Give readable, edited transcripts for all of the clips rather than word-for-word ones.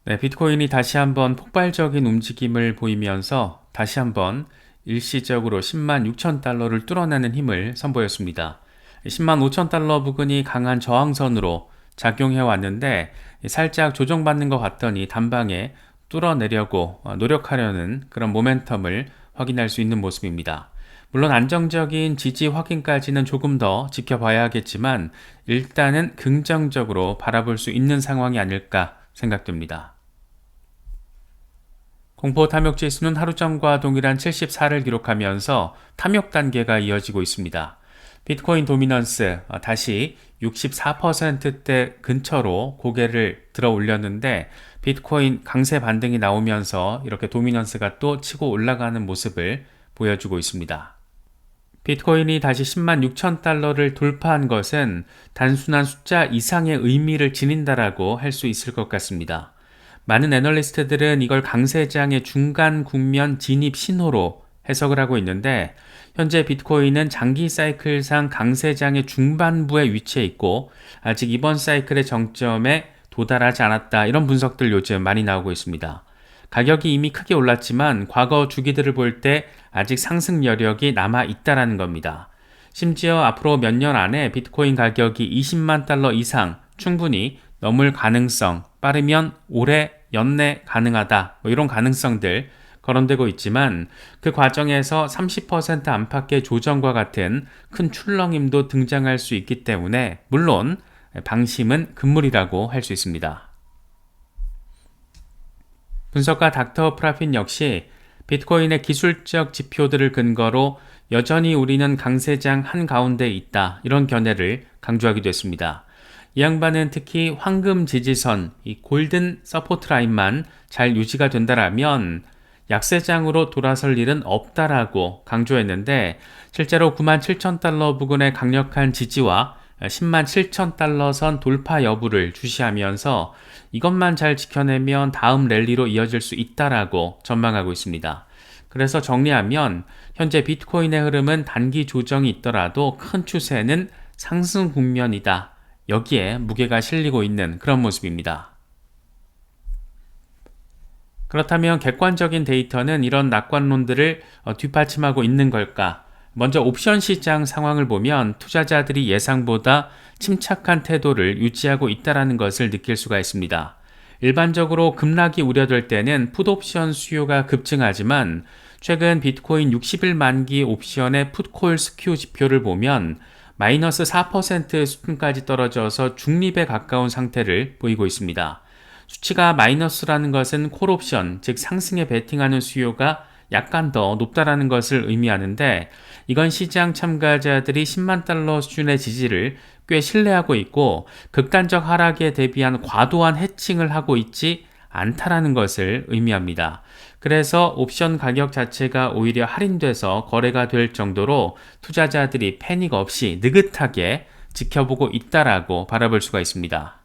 네, 비트코인이 다시 한번 폭발적인 움직임을 보이면서 다시 한번 일시적으로 10만 6천 달러를 뚫어내는 힘을 선보였습니다. 10만 5천 달러 부근이 강한 저항선으로 작용해 왔는데 살짝 조정받는 것 같더니 단방에 뚫어내려고 노력하려는 그런 모멘텀을 확인할 수 있는 모습입니다. 물론 안정적인 지지 확인까지는 조금 더 지켜봐야겠지만 일단은 긍정적으로 바라볼 수 있는 상황이 아닐까 생각됩니다. 공포 탐욕 지수는 하루 전과 동일한 74를 기록하면서 탐욕 단계가 이어지고 있습니다. 비트코인 도미넌스 다시 64%대 근처로 고개를 들어 올렸는데 비트코인 강세 반등이 나오면서 이렇게 도미넌스가 또 치고 올라가는 모습을 보여주고 있습니다. 비트코인이 다시 10만 6천 달러를 돌파한 것은 단순한 숫자 이상의 의미를 지닌다라고 할 수 있을 것 같습니다. 많은 애널리스트들은 이걸 강세장의 중간 국면 진입 신호로 해석을 하고 있는데 현재 비트코인은 장기 사이클상 강세장의 중반부에 위치해 있고 아직 이번 사이클의 정점에 도달하지 않았다, 이런 분석들 요즘 많이 나오고 있습니다. 가격이 이미 크게 올랐지만 과거 주기들을 볼 때 아직 상승 여력이 남아 있다라는 겁니다. 심지어 앞으로 몇 년 안에 비트코인 가격이 20만 달러 이상 충분히 넘을 가능성, 빠르면 올해 연내 가능하다, 이런 가능성들 거론되고 있지만 그 과정에서 30% 안팎의 조정과 같은 큰 출렁임도 등장할 수 있기 때문에 물론 방심은 금물이라고 할 수 있습니다. 분석가 닥터 프라핀 역시 비트코인의 기술적 지표들을 근거로 여전히 우리는 강세장 한가운데 있다, 이런 견해를 강조하기도 했습니다. 이 양반은 특히 황금 지지선, 이 골든 서포트 라인만 잘 유지가 된다라면 약세장으로 돌아설 일은 없다라고 강조했는데 실제로 9만 7천 달러 부근의 강력한 지지와 10만 7천 달러 선 돌파 여부를 주시하면서 이것만 잘 지켜내면 다음 랠리로 이어질 수 있다라고 전망하고 있습니다. 그래서 정리하면 현재 비트코인의 흐름은 단기 조정이 있더라도 큰 추세는 상승 국면이다, 여기에 무게가 실리고 있는 그런 모습입니다. 그렇다면 객관적인 데이터는 이런 낙관론들을 뒷받침하고 있는 걸까? 먼저 옵션 시장 상황을 보면 투자자들이 예상보다 침착한 태도를 유지하고 있다는 것을 느낄 수가 있습니다. 일반적으로 급락이 우려될 때는 풋옵션 수요가 급증하지만 최근 비트코인 60일 만기 옵션의 풋콜 스큐 지표를 보면 마이너스 4% 수준까지 떨어져서 중립에 가까운 상태를 보이고 있습니다. 수치가 마이너스라는 것은 콜옵션, 즉 상승에 베팅하는 수요가 약간 더 높다라는 것을 의미하는데 이건 시장 참가자들이 10만 달러 수준의 지지를 꽤 신뢰하고 있고 극단적 하락에 대비한 과도한 해칭을 하고 있지 않다라는 것을 의미합니다. 그래서 옵션 가격 자체가 오히려 할인돼서 거래가 될 정도로 투자자들이 패닉 없이 느긋하게 지켜보고 있다라고 바라볼 수가 있습니다.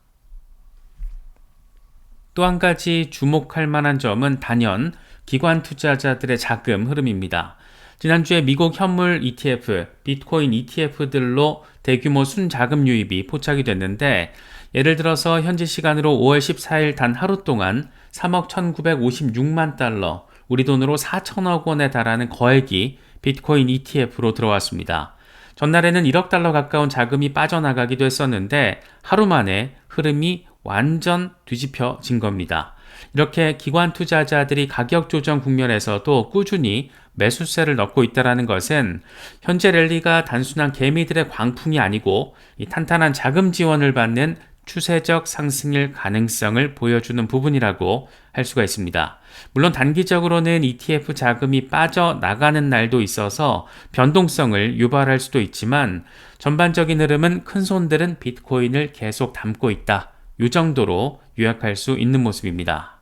또 한 가지 주목할 만한 점은 단연 기관 투자자들의 자금 흐름입니다. 지난주에 미국 현물 ETF, 비트코인 ETF들로 대규모 순자금 유입이 포착이 됐는데 예를 들어서 현지 시간으로 5월 14일 단 하루 동안 3억 1956만 달러, 우리 돈으로 4천억 원에 달하는 거액이 비트코인 ETF로 들어왔습니다. 전날에는 1억 달러 가까운 자금이 빠져나가기도 했었는데 하루 만에 흐름이 완전 뒤집혀진 겁니다. 이렇게 기관 투자자들이 가격 조정 국면에서도 꾸준히 매수세를 넣고 있다는 것은 현재 랠리가 단순한 개미들의 광풍이 아니고 이 탄탄한 자금 지원을 받는 추세적 상승일 가능성을 보여주는 부분이라고 할 수가 있습니다. 물론 단기적으로는 ETF 자금이 빠져나가는 날도 있어서 변동성을 유발할 수도 있지만 전반적인 흐름은 큰손들은 비트코인을 계속 담고 있다, 이 정도로 요약할 수 있는 모습입니다.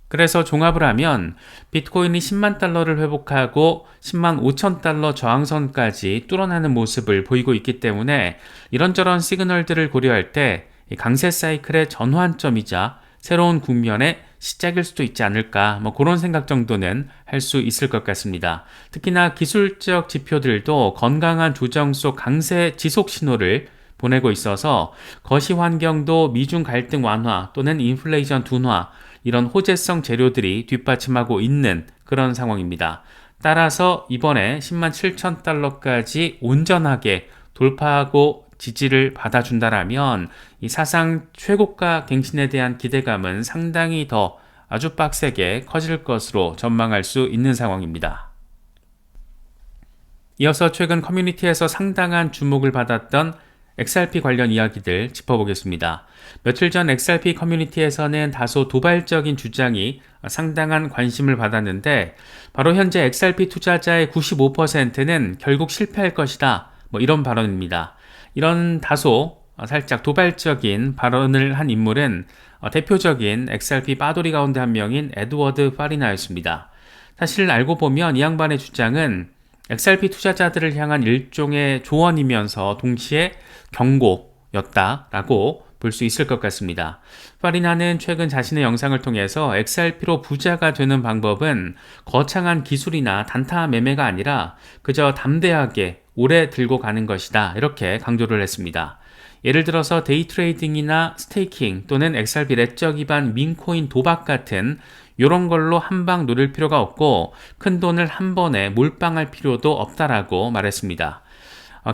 그래서 종합을 하면 비트코인이 10만 달러를 회복하고 10만 5천 달러 저항선까지 뚫어나는 모습을 보이고 있기 때문에 이런저런 시그널들을 고려할 때 강세 사이클의 전환점이자 새로운 국면의 시작일 수도 있지 않을까, 그런 생각 정도는 할 수 있을 것 같습니다. 특히나 기술적 지표들도 건강한 조정 속 강세 지속 신호를 보내고 있어서 거시 환경도 미중 갈등 완화 또는 인플레이션 둔화 이런 호재성 재료들이 뒷받침하고 있는 그런 상황입니다. 따라서 이번에 10만 7천 달러까지 온전하게 돌파하고 지지를 받아준다라면 이 사상 최고가 갱신에 대한 기대감은 상당히 더 아주 빡세게 커질 것으로 전망할 수 있는 상황입니다. 이어서 최근 커뮤니티에서 상당한 주목을 받았던 XRP 관련 이야기들 짚어보겠습니다. 며칠 전 XRP 커뮤니티에서는 다소 도발적인 주장이 상당한 관심을 받았는데 바로 현재 XRP 투자자의 95%는 결국 실패할 것이다. 이런 발언입니다. 이런 다소 살짝 도발적인 발언을 한 인물은 대표적인 XRP 빠돌이 가운데 한 명인 에드워드 파리나였습니다. 사실 알고 보면 이 양반의 주장은 XRP 투자자들을 향한 일종의 조언이면서 동시에 경고였다라고 볼 수 있을 것 같습니다. 파리나는 최근 자신의 영상을 통해서 XRP로 부자가 되는 방법은 거창한 기술이나 단타 매매가 아니라 그저 담대하게 오래 들고 가는 것이다. 이렇게 강조를 했습니다. 예를 들어서 데이 트레이딩이나 스테이킹 또는 XRP 레저 기반 민코인 도박 같은 이런 걸로 한 방 노릴 필요가 없고 큰 돈을 한 번에 몰빵할 필요도 없다라고 말했습니다.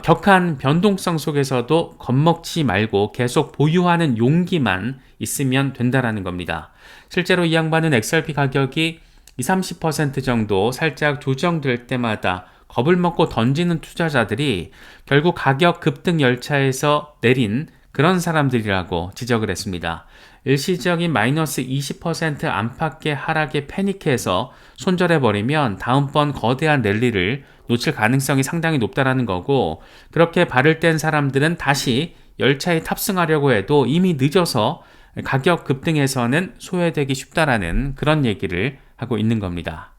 격한 변동성 속에서도 겁먹지 말고 계속 보유하는 용기만 있으면 된다라는 겁니다. 실제로 이 양반은 XRP 가격이 20-30% 정도 살짝 조정될 때마다 겁을 먹고 던지는 투자자들이 결국 가격 급등 열차에서 내린 그런 사람들이라고 지적을 했습니다. 일시적인 마이너스 20% 안팎의 하락에 패닉해서 손절해버리면 다음번 거대한 랠리를 놓칠 가능성이 상당히 높다라는 거고, 그렇게 발을 뗀 사람들은 다시 열차에 탑승하려고 해도 이미 늦어서 가격 급등에서는 소외되기 쉽다라는 그런 얘기를 하고 있는 겁니다.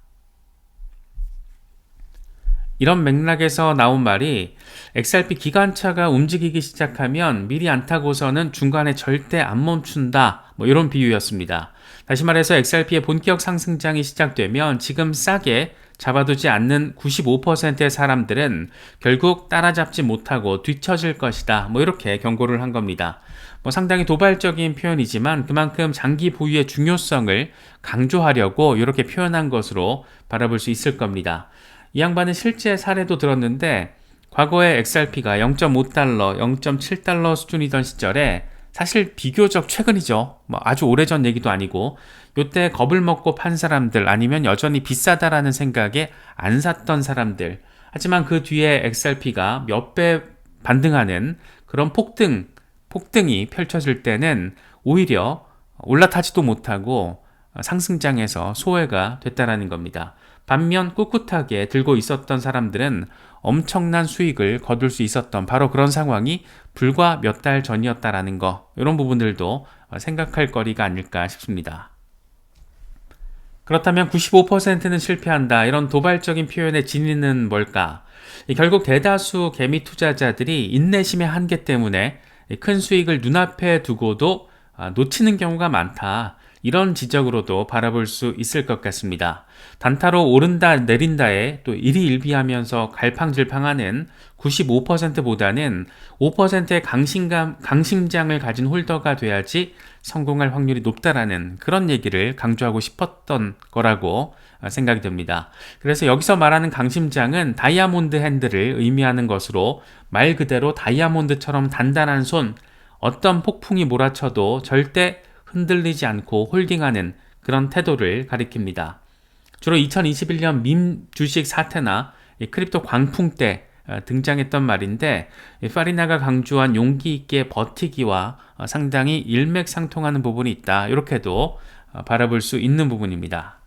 이런 맥락에서 나온 말이 XRP 기관차가 움직이기 시작하면 미리 안 타고서는 중간에 절대 안 멈춘다, 이런 비유였습니다. 다시 말해서 XRP의 본격 상승장이 시작되면 지금 싸게 잡아두지 않는 95%의 사람들은 결국 따라잡지 못하고 뒤처질 것이다, 이렇게 경고를 한 겁니다. 상당히 도발적인 표현이지만 그만큼 장기 보유의 중요성을 강조하려고 이렇게 표현한 것으로 바라볼 수 있을 겁니다. 이 양반은 실제 사례도 들었는데 과거에 XRP가 0.5달러, 0.7달러 수준이던 시절에 사실 비교적 최근이죠. 아주 오래전 얘기도 아니고 요때 겁을 먹고 판 사람들 아니면 여전히 비싸다라는 생각에 안 샀던 사람들, 하지만 그 뒤에 XRP가 몇 배 반등하는 그런 폭등이 펼쳐질 때는 오히려 올라타지도 못하고 상승장에서 소외가 됐다라는 겁니다. 반면 꿋꿋하게 들고 있었던 사람들은 엄청난 수익을 거둘 수 있었던 바로 그런 상황이 불과 몇 달 전이었다라는 거, 이런 부분들도 생각할 거리가 아닐까 싶습니다. 그렇다면 95%는 실패한다, 이런 도발적인 표현의 진위는 뭘까? 결국 대다수 개미 투자자들이 인내심의 한계 때문에 큰 수익을 눈앞에 두고도 놓치는 경우가 많다, 이런 지적으로도 바라볼 수 있을 것 같습니다. 단타로 오른다 내린다에 또 일희일비하면서 갈팡질팡하는 95%보다는 5%의 강심장을 가진 홀더가 돼야지 성공할 확률이 높다라는 그런 얘기를 강조하고 싶었던 거라고 생각이 듭니다. 그래서 여기서 말하는 강심장은 다이아몬드 핸들을 의미하는 것으로 말 그대로 다이아몬드처럼 단단한 손, 어떤 폭풍이 몰아쳐도 절대 흔들리지 않고 홀딩하는 그런 태도를 가리킵니다. 주로 2021년 밈 주식 사태나 크립토 광풍 때 등장했던 말인데, 파리나가 강조한 용기 있게 버티기와 상당히 일맥상통하는 부분이 있다, 이렇게도 바라볼 수 있는 부분입니다.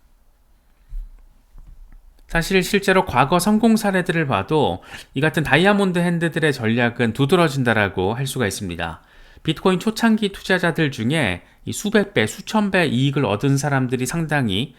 사실 실제로 과거 성공 사례들을 봐도 이 같은 다이아몬드 핸드들의 전략은 두드러진다라고 할 수가 있습니다. 비트코인 초창기 투자자들 중에 이 수백 배, 수천 배 이익을 얻은 사람들이 상당히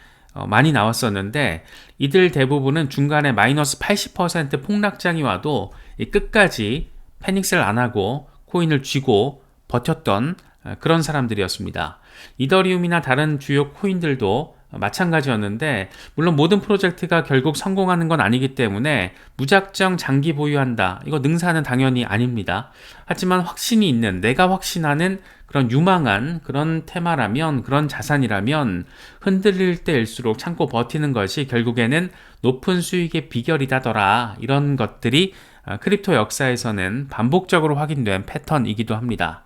많이 나왔었는데, 이들 대부분은 중간에 마이너스 80% 폭락장이 와도 끝까지 패닉을 안 하고 코인을 쥐고 버텼던 그런 사람들이었습니다. 이더리움이나 다른 주요 코인들도 마찬가지였는데, 물론 모든 프로젝트가 결국 성공하는 건 아니기 때문에 무작정 장기 보유한다, 이거 능사는 당연히 아닙니다. 하지만 확신이 있는, 내가 확신하는 그런 유망한 그런 테마라면, 그런 자산이라면 흔들릴 때일수록 참고 버티는 것이 결국에는 높은 수익의 비결이다더라, 이런 것들이 크립토 역사에서는 반복적으로 확인된 패턴이기도 합니다.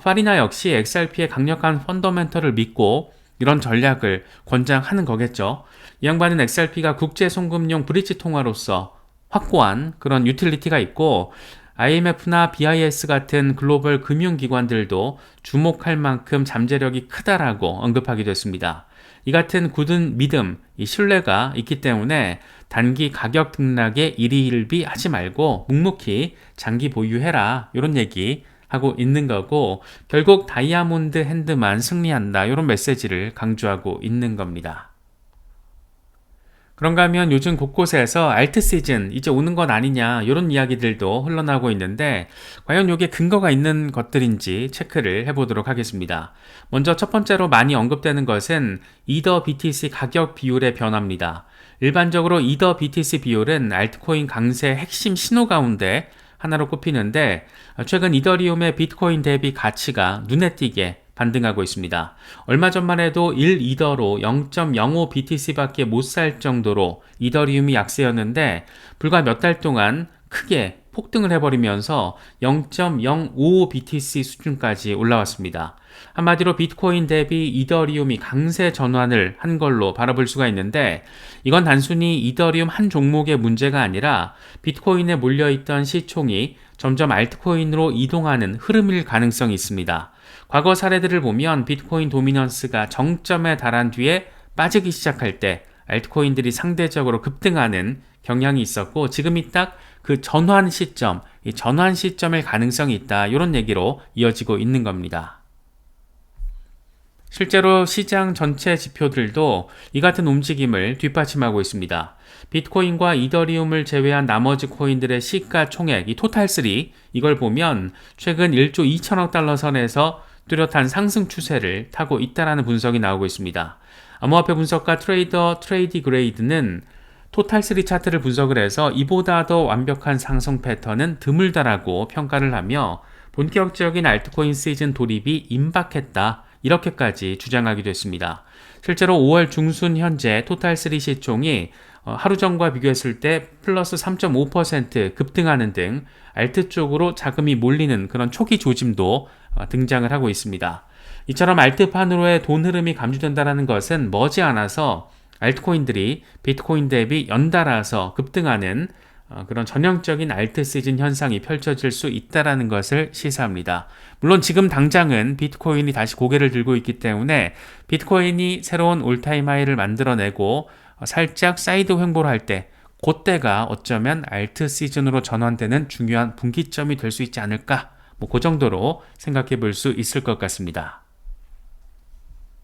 파리나 역시 XRP의 강력한 펀더멘털을 믿고 이런 전략을 권장하는 거겠죠. 이 양반은 XRP가 국제 송금용 브릿지 통화로서 확고한 그런 유틸리티가 있고, IMF나 BIS 같은 글로벌 금융기관들도 주목할 만큼 잠재력이 크다라고 언급하기도 했습니다. 이 같은 굳은 믿음, 이 신뢰가 있기 때문에 단기 가격 등락에 일희일비 하지 말고 묵묵히 장기 보유해라, 이런 얘기 하고 있는 거고, 결국 다이아몬드 핸드만 승리한다, 이런 메시지를 강조하고 있는 겁니다. 그런가 하면 요즘 곳곳에서 알트 시즌 이제 오는 건 아니냐, 이런 이야기들도 흘러나오고 있는데, 과연 이게 근거가 있는 것들인지 체크를 해보도록 하겠습니다. 먼저 첫 번째로 많이 언급되는 것은 이더 BTC 가격 비율의 변화입니다. 일반적으로 이더 BTC 비율은 알트코인 강세 핵심 신호 가운데 하나로 꼽히는데, 최근 이더리움의 비트코인 대비 가치가 눈에 띄게 반등하고 있습니다. 얼마 전만 해도 1이더로 0.05 BTC밖에 못 살 정도로 이더리움이 약세였는데, 불과 몇 달 동안 크게 폭등을 해버리면서 0.055 BTC 수준까지 올라왔습니다. 한마디로 비트코인 대비 이더리움이 강세 전환을 한 걸로 바라볼 수가 있는데, 이건 단순히 이더리움 한 종목의 문제가 아니라 비트코인에 몰려있던 시총이 점점 알트코인으로 이동하는 흐름일 가능성이 있습니다. 과거 사례들을 보면 비트코인 도미넌스가 정점에 달한 뒤에 빠지기 시작할 때 알트코인들이 상대적으로 급등하는 경향이 있었고, 지금이 딱 그 전환 시점, 이 전환 시점일 가능성이 있다, 이런 얘기로 이어지고 있는 겁니다. 실제로 시장 전체 지표들도 이 같은 움직임을 뒷받침하고 있습니다. 비트코인과 이더리움을 제외한 나머지 코인들의 시가 총액, 이 토탈3, 이걸 보면 최근 1조 2천억 달러 선에서 뚜렷한 상승 추세를 타고 있다는 분석이 나오고 있습니다. 암호화폐 분석가 트레이더 트레이디그레이드는 토탈3 차트를 분석을 해서 이보다 더 완벽한 상승 패턴은 드물다라고 평가를 하며, 본격적인 알트코인 시즌 돌입이 임박했다, 이렇게까지 주장하기도 했습니다. 실제로 5월 중순 현재 토탈3 시총이 하루 전과 비교했을 때 플러스 3.5% 급등하는 등 알트 쪽으로 자금이 몰리는 그런 초기 조짐도 등장을 하고 있습니다. 이처럼 알트판으로의 돈 흐름이 감지된다는 것은 머지않아서 알트코인들이 비트코인 대비 연달아서 급등하는 그런 전형적인 알트 시즌 현상이 펼쳐질 수 있다는 것을 시사합니다. 물론 지금 당장은 비트코인이 다시 고개를 들고 있기 때문에 비트코인이 새로운 올타임 하이를 만들어내고 살짝 사이드 횡보를 할 때, 그때가 어쩌면 알트 시즌으로 전환되는 중요한 분기점이 될 수 있지 않을까, 그 정도로 생각해 볼 수 있을 것 같습니다.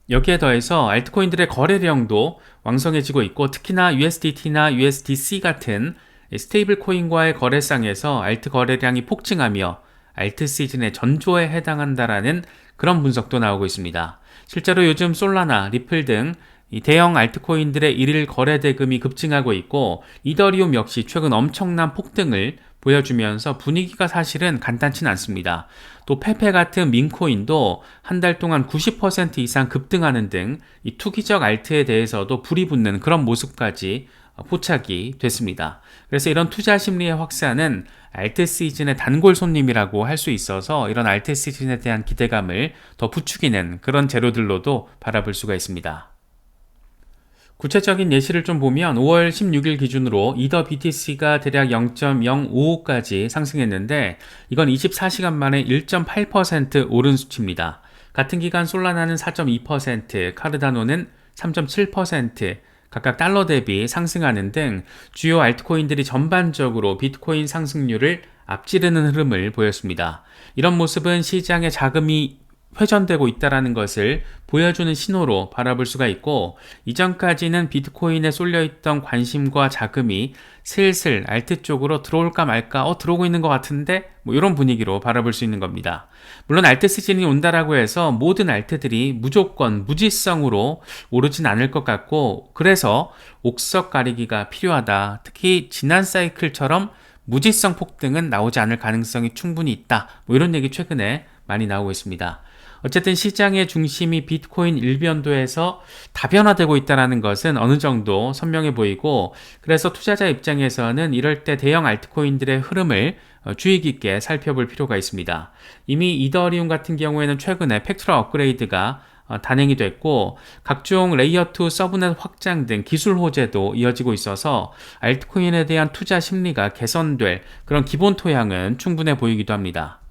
여기에 더해서 알트코인들의 거래량도 왕성해지고 있고, 특히나 USDT나 USDC 같은 스테이블 코인과의 거래상에서 알트 거래량이 폭증하며 알트 시즌의 전조에 해당한다라는 그런 분석도 나오고 있습니다. 실제로 요즘 솔라나, 리플 등 이 대형 알트코인들의 일일 거래 대금이 급증하고 있고, 이더리움 역시 최근 엄청난 폭등을 보여주면서 분위기가 사실은 간단치는 않습니다. 또 페페 같은 밈코인도 한 달 동안 90% 이상 급등하는 등 이 투기적 알트에 대해서도 불이 붙는 그런 모습까지 포착이 됐습니다. 그래서 이런 투자 심리의 확산은 알트 시즌의 단골 손님이라고 할 수 있어서 이런 알트 시즌에 대한 기대감을 더 부추기는 그런 재료들로도 바라볼 수가 있습니다. 구체적인 예시를 좀 보면 5월 16일 기준으로 이더 BTC가 대략 0.055까지 상승했는데, 이건 24시간 만에 1.8% 오른 수치입니다. 같은 기간 솔라나는 4.2%, 카르다노는 3.7%, 각각 달러 대비 상승하는 등 주요 알트코인들이 전반적으로 비트코인 상승률을 앞지르는 흐름을 보였습니다. 이런 모습은 시장의 자금이 회전되고 있다는 것을 보여주는 신호로 바라볼 수가 있고, 이전까지는 비트코인에 쏠려있던 관심과 자금이 슬슬 알트 쪽으로 들어올까 말까, 들어오고 있는 것 같은데 이런 분위기로 바라볼 수 있는 겁니다. 물론 알트 시즌이 온다라고 해서 모든 알트들이 무조건 무지성으로 오르진 않을 것 같고, 그래서 옥석 가리기가 필요하다. 특히 지난 사이클처럼 무지성 폭등은 나오지 않을 가능성이 충분히 있다. 이런 얘기 최근에 많이 나오고 있습니다. 어쨌든 시장의 중심이 비트코인 일변도에서 다변화되고 있다는 것은 어느 정도 선명해 보이고, 그래서 투자자 입장에서는 이럴 때 대형 알트코인들의 흐름을 주의 깊게 살펴볼 필요가 있습니다. 이미 이더리움 같은 경우에는 최근에 팩토럴 업그레이드가 단행이 됐고, 각종 레이어2 서브넷 확장 등 기술 호재도 이어지고 있어서 알트코인에 대한 투자 심리가 개선될 그런 기본 토양은 충분해 보이기도 합니다.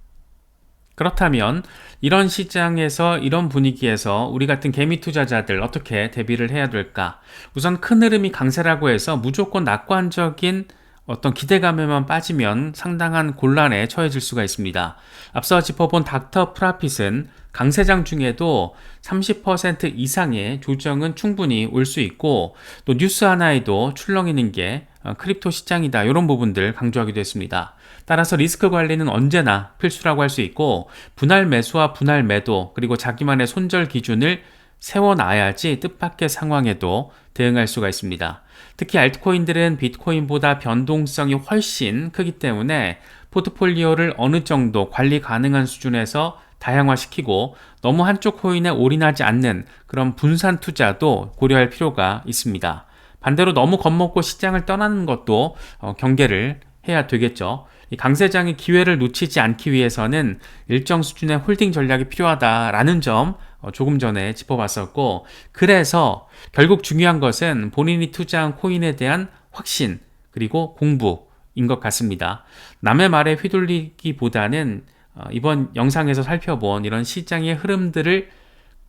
그렇다면 이런 시장에서, 이런 분위기에서 우리 같은 개미 투자자들 어떻게 대비를 해야 될까? 우선 큰 흐름이 강세라고 해서 무조건 낙관적인 어떤 기대감에만 빠지면 상당한 곤란에 처해질 수가 있습니다. 앞서 짚어본 닥터 프라핏은 강세장 중에도 30% 이상의 조정은 충분히 올 수 있고, 또 뉴스 하나에도 출렁이는 게 크립토 시장이다, 이런 부분들 강조하기도 했습니다. 따라서 리스크 관리는 언제나 필수라고 할 수 있고, 분할 매수와 분할 매도, 그리고 자기만의 손절 기준을 세워놔야지 뜻밖의 상황에도 대응할 수가 있습니다. 특히 알트코인들은 비트코인보다 변동성이 훨씬 크기 때문에 포트폴리오를 어느 정도 관리 가능한 수준에서 다양화시키고, 너무 한쪽 코인에 올인하지 않는 그런 분산 투자도 고려할 필요가 있습니다. 반대로 너무 겁먹고 시장을 떠나는 것도 경계를 해야 되겠죠. 이 강세장의 기회를 놓치지 않기 위해서는 일정 수준의 홀딩 전략이 필요하다라는 점 조금 전에 짚어봤었고, 그래서 결국 중요한 것은 본인이 투자한 코인에 대한 확신 그리고 공부인 것 같습니다. 남의 말에 휘둘리기보다는 이번 영상에서 살펴본 이런 시장의 흐름들을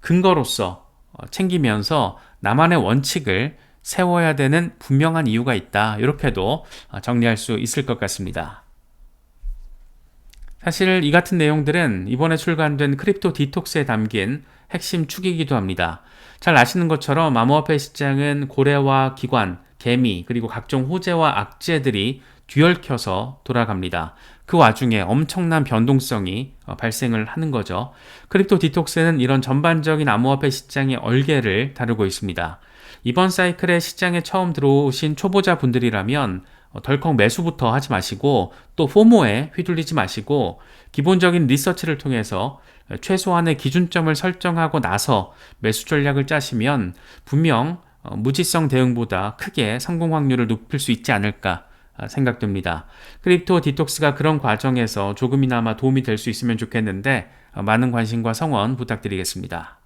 근거로서 챙기면서 나만의 원칙을 세워야 되는 분명한 이유가 있다, 이렇게도 정리할 수 있을 것 같습니다. 사실 이 같은 내용들은 이번에 출간된 크립토 디톡스에 담긴 핵심 축이기도 합니다. 잘 아시는 것처럼 암호화폐 시장은 고래와 기관, 개미, 그리고 각종 호재와 악재들이 뒤얽혀서 돌아갑니다. 그 와중에 엄청난 변동성이 발생을 하는 거죠. 크립토 디톡스는 이런 전반적인 암호화폐 시장의 얼개를 다루고 있습니다. 이번 사이클에 시장에 처음 들어오신 초보자 분들이라면 덜컥 매수부터 하지 마시고, 또 포모에 휘둘리지 마시고, 기본적인 리서치를 통해서 최소한의 기준점을 설정하고 나서 매수 전략을 짜시면 분명 무지성 대응보다 크게 성공 확률을 높일 수 있지 않을까 생각됩니다. 크립토 디톡스가 그런 과정에서 조금이나마 도움이 될 수 있으면 좋겠는데, 많은 관심과 성원 부탁드리겠습니다.